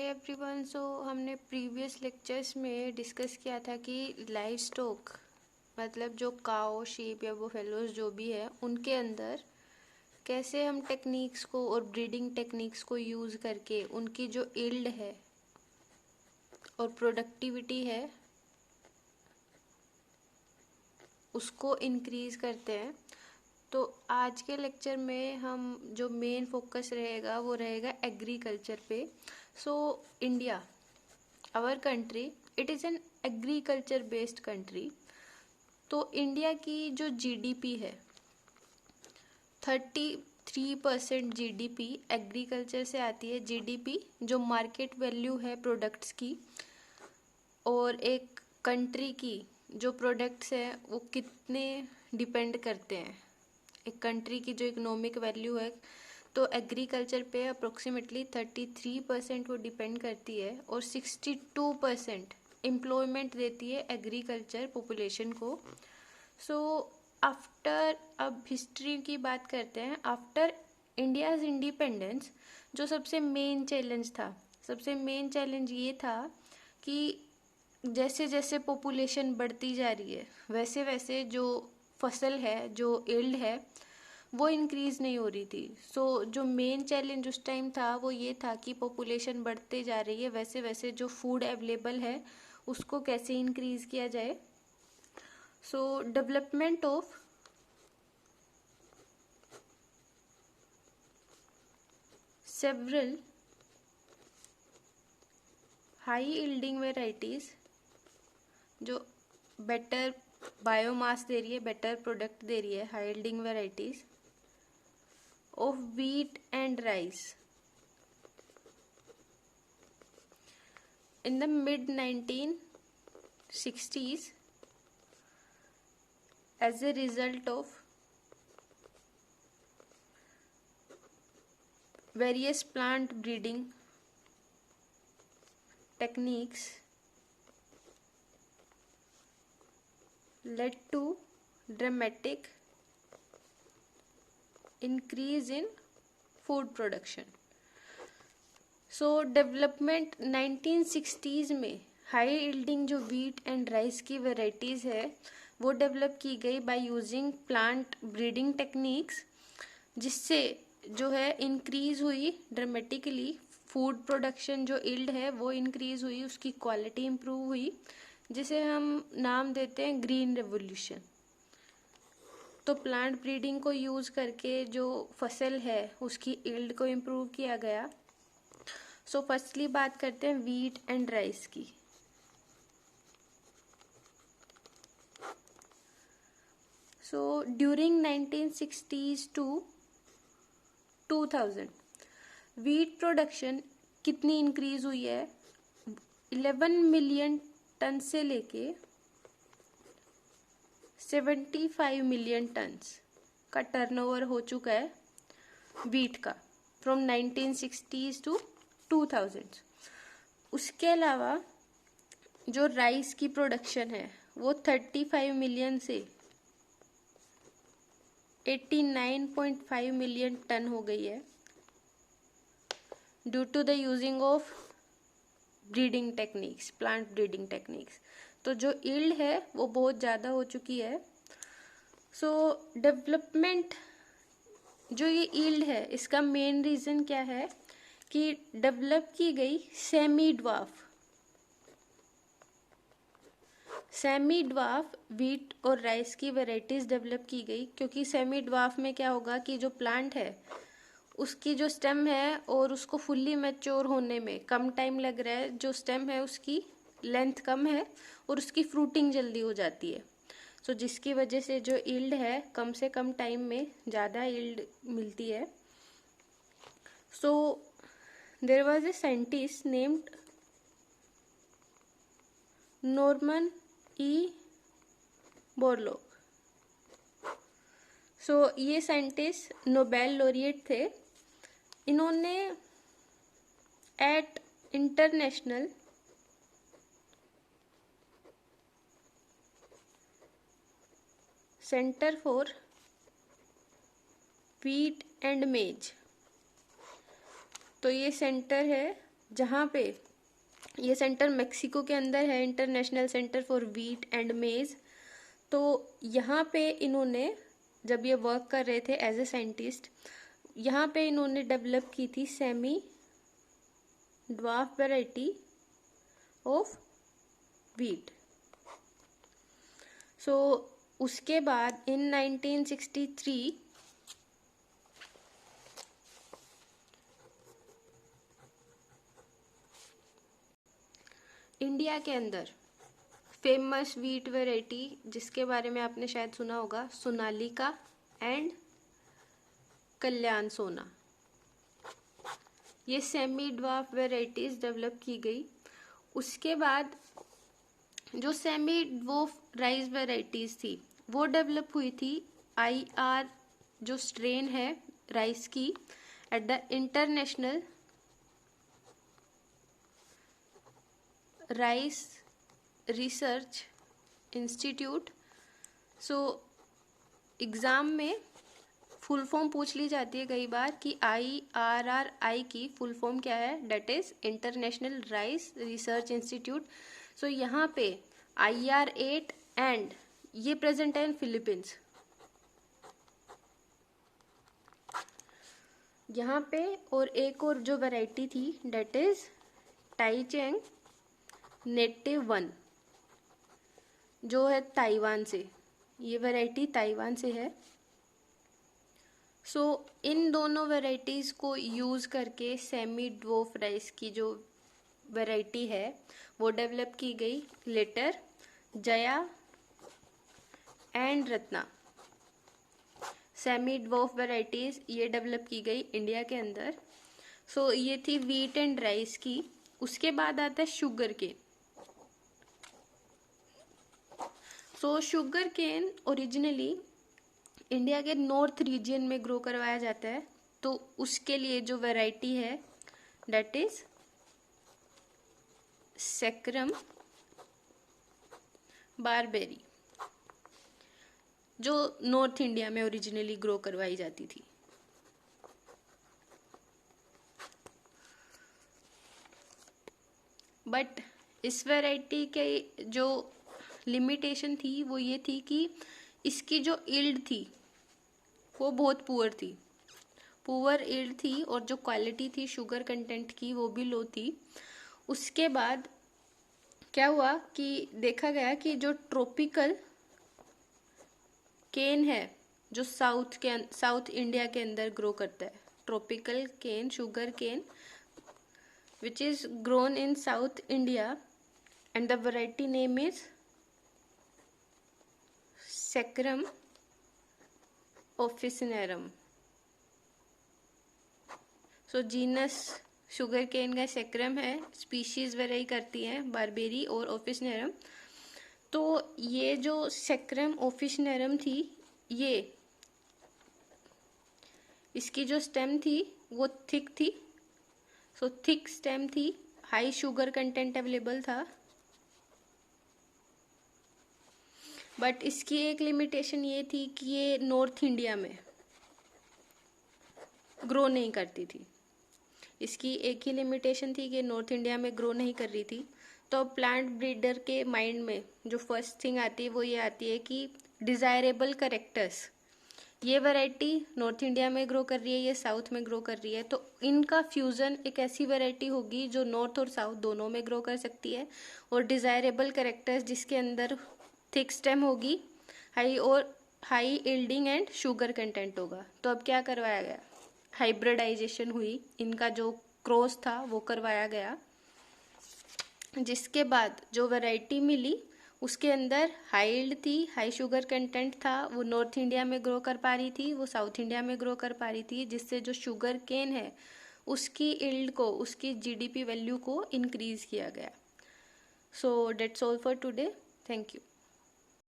Everyone. हमने previous lectures में discuss किया था कि लाइव स्टॉक मतलब जो काओ शीप या बुफेलोज जो भी है उनके अंदर कैसे हम टेक्निक्स को और ब्रीडिंग टेक्निक्स को यूज़ करके उनकी जो यील्ड है और प्रोडक्टिविटी है उसको इंक्रीज़ करते हैं। तो आज के लेक्चर में हम जो मेन फोकस रहेगा वो रहेगा एग्रीकल्चर पे। India, our country, it is an agriculture based country. तो इंडिया की जो जीडीपी है 33% जीडीपी एग्रीकल्चर से आती है। जीडीपी जो मार्केट वैल्यू है प्रोडक्ट्स की, और एक कंट्री की जो प्रोडक्ट्स हैं वो कितने डिपेंड करते हैं एक कंट्री की जो इकोनॉमिक वैल्यू है, तो एग्रीकल्चर पे अप्रोक्सीमेटली 33% वो डिपेंड करती है और 62% एम्प्लॉयमेंट देती है एग्रीकल्चर पॉपुलेशन को। आफ्टर, अब हिस्ट्री की बात करते हैं। आफ्टर इंडियाज़ इंडिपेंडेंस जो सबसे मेन चैलेंज ये था कि जैसे जैसे पॉपुलेशन बढ़ती जा रही है वैसे वैसे जो फसल है, जो यील्ड है, वो इंक्रीज़ नहीं हो रही थी। जो मेन चैलेंज उस टाइम था वो ये था कि पॉपुलेशन बढ़ते जा रही है, वैसे वैसे जो फूड अवेलेबल है उसको कैसे इंक्रीज़ किया जाए। Development of several high yielding varieties जो बेटर बायोमास दे रही है, बेटर प्रोडक्ट दे रही है, high yielding varieties of wheat and rice in the mid 1960s as a result of various plant breeding techniques led to dramatic increase in food production. Development 1960s में high yielding जो wheat and rice की varieties है वो develop की गई by using plant breeding techniques, जिससे जो है इंक्रीज़ हुई ड्रामेटिकली फूड प्रोडक्शन। जो यील्ड है वो इंक्रीज़ हुई, उसकी क्वालिटी इम्प्रूव हुई, जिसे हम नाम देते हैं ग्रीन रेवोल्यूशन। तो प्लांट ब्रीडिंग को यूज़ करके जो फसल है उसकी यील्ड को इम्प्रूव किया गया। फर्स्टली बात करते हैं वीट एंड राइस की। During 1960s to 2000 wheat production कितनी इंक्रीज हुई है? 11 मिलियन टन से लेके 75 मिलियन टन्स का टर्नओवर हो चुका है वीट का, फ्रॉम 1960s टू 2000। उसके अलावा जो राइस की प्रोडक्शन है वो 35 मिलियन से 89.5 मिलियन टन हो गई है, due to the using of breeding techniques, plant breeding techniques. तो जो यील्ड है वो बहुत ज़्यादा हो चुकी है। डेवलपमेंट जो ये यील्ड है इसका मेन रीज़न क्या है कि डेवलप की गई सेमी ड्वार्फ वीट और राइस की वेराइटीज़ डेवलप की गई, क्योंकि सेमी ड्वार्फ में क्या होगा कि जो प्लांट है उसकी जो स्टेम है और उसको फुल्ली मैच्योर होने में कम टाइम लग रहा है। जो स्टेम है उसकी लेंथ कम है और उसकी फ्रूटिंग जल्दी हो जाती है। जिसकी वजह से जो यील्ड है कम से कम टाइम में ज़्यादा यील्ड मिलती है। There was a scientist named Norman E Borlaug. ये साइंटिस्ट नोबेल लॉरिएट थे। इन्होंने at International Centre for Wheat and Maize, तो ये सेंटर है जहाँ पे ये सेंटर मेक्सिको के अंदर है, international Centre for Wheat and Maize. तो यहाँ पे इन्होंने जब ये वर्क कर रहे थे एज ए साइंटिस्ट, यहाँ पे इन्होंने डेवलप की थी semi dwarf variety of wheat. So उसके बाद इन 1963 इंडिया के अंदर फेमस व्हीट वैरायटी जिसके बारे में आपने शायद सुना होगा, सोनालिका एंड कल्याण सोना, ये सेमी ड्वार्फ वैरायटीज डेवलप की गई। उसके बाद जो सेमी ड्वार्फ राइस वैरायटीज थी वो डेवलप हुई थी IR जो स्ट्रेन है राइस की at the international rice research institute. So exam में फुल फॉर्म पूछ ली जाती है कई बार कि IRRI की फुल फॉर्म क्या है, that is international rice research institute. So यहाँ पे IR8 एंड ये प्रेजेंट है इन फिलीपींस। यहाँ पे और एक और जो वैरायटी थी डेट इज टाइचेंग नेटिव 1 जो है ताइवान से, ये वैरायटी ताइवान से है। सो इन दोनों वैरायटीज़ को यूज़ करके सेमी ड्वार्फ राइस की जो वैरायटी है वो डेवलप की गई later Jaya and Ratna. Semi dwarf varieties ये डेवलप की गई इंडिया के अंदर। सो ये थी व्हीट एंड राइस की। उसके बाद आता है sugar cane. So sugar cane originally India के नॉर्थ रीजन में ग्रो करवाया जाता है, तो उसके लिए जो वैरायटी है डेट इज सेक्रम बारबेरी जो नॉर्थ इंडिया में ओरिजिनली ग्रो करवाई जाती थी। बट इस वैरायटी के जो लिमिटेशन थी वो ये थी कि इसकी जो यील्ड थी वो बहुत पुअर यील्ड थी और जो क्वालिटी थी शुगर कंटेंट की वो भी लो थी। उसके बाद क्या हुआ कि देखा गया कि जो ट्रॉपिकल केन है जो साउथ इंडिया के अंदर ग्रो करता है, tropical cane sugar cane which is grown in South India and the variety name is Saccharum officinarum. So genus sugar cane का सेक्रम है, स्पीशीज वेरी करती हैं बारबेरी और ऑफिसनेरम। तो ये जो सेक्रम ऑफिसनेरम थी ये इसकी जो स्टेम थी वो थिक थी। सो थिक स्टेम थी, हाई शुगर कंटेंट अवेलेबल था। बट इसकी एक लिमिटेशन ये थी कि ये नॉर्थ इंडिया में ग्रो नहीं करती थी। इसकी एक ही लिमिटेशन थी कि नॉर्थ इंडिया में ग्रो नहीं कर रही थी। तो प्लांट ब्रीडर के माइंड में जो फर्स्ट थिंग आती है वो ये आती है कि डिज़ायरेबल कैरेक्टर्स, ये वैरायटी नॉर्थ इंडिया में ग्रो कर रही है, ये साउथ में ग्रो कर रही है, तो इनका फ्यूज़न एक ऐसी वैरायटी होगी जो नॉर्थ और साउथ दोनों में ग्रो कर सकती है। और डिज़ायरेबल कैरेक्टर्स जिसके अंदर थिक स्टेम होगी, high yielding and sugar content होगा। तो अब क्या करवाया गया, हाइब्रिडाइजेशन हुई, इनका जो क्रॉस था वो करवाया गया, जिसके बाद जो वैरायटी मिली उसके अंदर हाई यील्ड थी, हाई शुगर कंटेंट था, वो नॉर्थ इंडिया में ग्रो कर पा रही थी, वो साउथ इंडिया में ग्रो कर पा रही थी, जिससे जो शुगर केन है उसकी यील्ड को, उसकी GDP वैल्यू को इंक्रीज किया गया। So that's all for today, thank you.